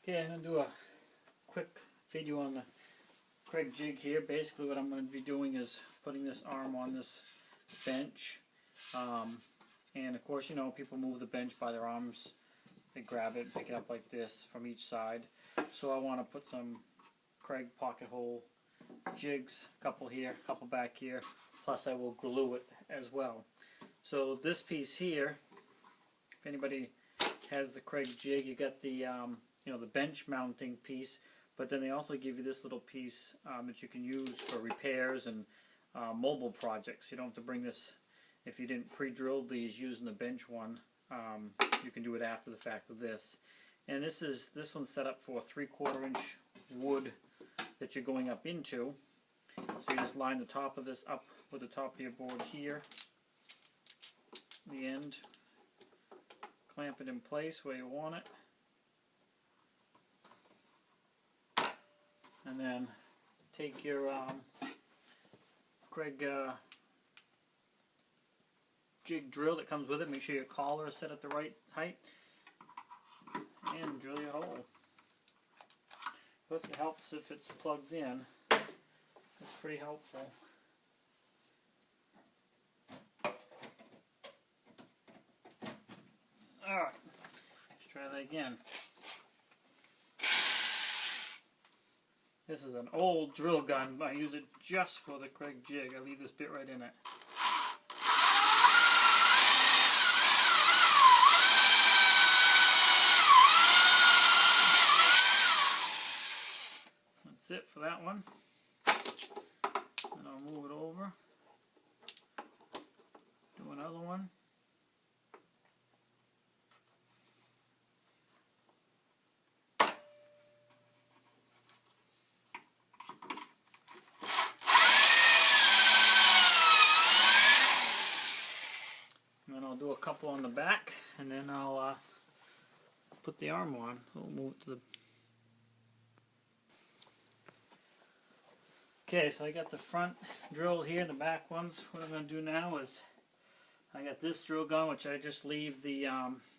Okay, I'm going to do a quick video on the Kreg jig here. Basically what I'm going to be doing is putting this arm on this bench. And of course, you know, people move the bench by their arms. They grab it and pick it up like this from each side. So I want to put some Kreg pocket hole jigs, a couple here, a couple back here, plus I will glue it as well. So this piece here, if anybody has the Kreg jig, you got the you know, the bench mounting piece, but then they also give you this little piece that you can use for repairs and mobile projects. You don't have to bring this, if you didn't pre-drill these using the bench one, you can do it after the fact of this. And this one's set up for 3/4 inch wood that you're going up into. So you just line the top of this up with the top of your board here, the end, clamp it in place where you want it, and then take your Kreg jig drill that comes with it. Make sure your collar is set at the right height, and drill your hole. Plus it helps if it's plugged in. It's pretty helpful. Alright, let's try that again. This is an old drill gun. I use it just for the Kreg jig. I leave this bit right in it. That's it for that one. And I'll move it over. Do another one. And then I'll do a couple on the back, and then I'll put the arm on. We'll move it to the... Okay, so I got the front drill here, the back ones. What I'm going to do now is, I got this drill gun, which I just leave the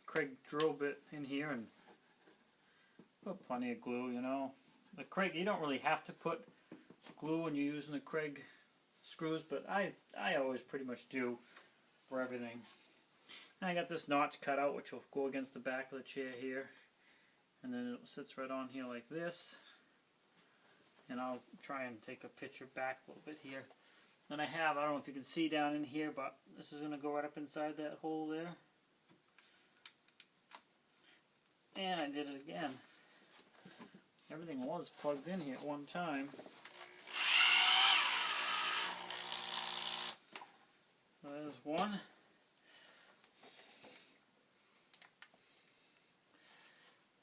Kreg drill bit in here and put plenty of glue, you know. The Kreg, you don't really have to put glue when you're using the Kreg screws, but I always pretty much do for everything. And I got this notch cut out, which will go against the back of the chair here, and then it sits right on here like this. And I'll try and take a picture back a little bit here. Then I don't know if you can see down in here, but this is going to go right up inside that hole there. And I did it again. Everything was plugged in here at one time. So there's one.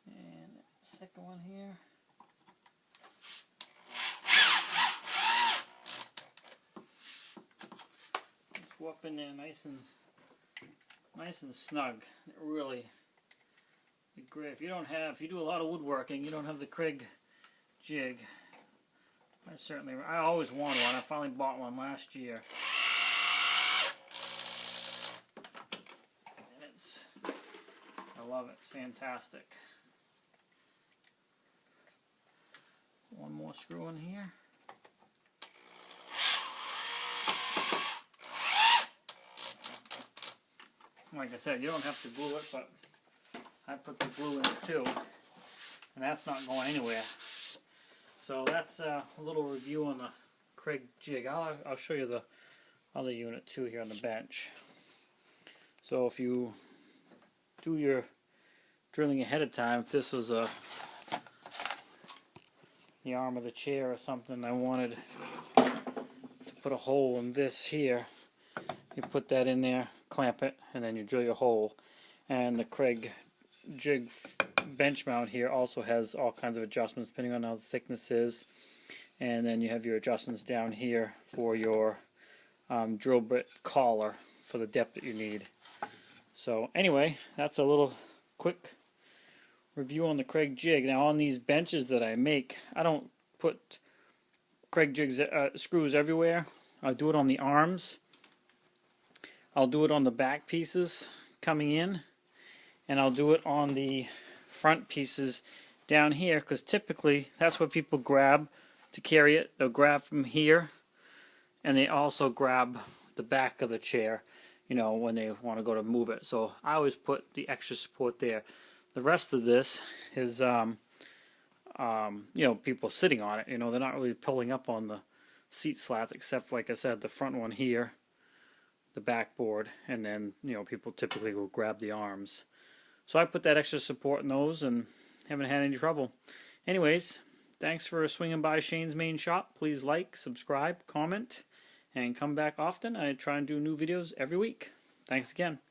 And second one here. Up in there nice and snug. It really be great. If you do a lot of woodworking, you don't have the Kreg jig. I always wanted one. I finally bought one last year. And I love it. It's fantastic. One more screw in here. Like I said, you don't have to glue it, but I put the glue in it too, and that's not going anywhere. So that's a little review on the Kreg jig. I'll show you the other unit too here on the bench. So if you do your drilling ahead of time, if this was the arm of the chair or something, I wanted to put a hole in this here, you put that in there, clamp it, and then you drill your hole. And the Kreg jig bench mount here also has all kinds of adjustments depending on how the thickness is. And then you have your adjustments down here for your drill bit collar for the depth that you need. So anyway, that's a little quick review on the Kreg jig. Now on these benches that I make, I don't put Kreg jigs screws everywhere. I do it on the arms. I'll do it on the back pieces coming in, and I'll do it on the front pieces down here, because typically that's what people grab to carry it. They'll grab from here, and they also grab the back of the chair, you know, when they want to go to move it. So I always put the extra support there. The rest of this is, you know, people sitting on it. You know, they're not really pulling up on the seat slats, except, like I said, the front one here, the backboard, and then, you know, people typically will grab the arms. So I put that extra support in those and haven't had any trouble. Anyways, thanks for swinging by Shane's Main Shop. Please like, subscribe, comment, and come back often. I try and do new videos every week. Thanks again.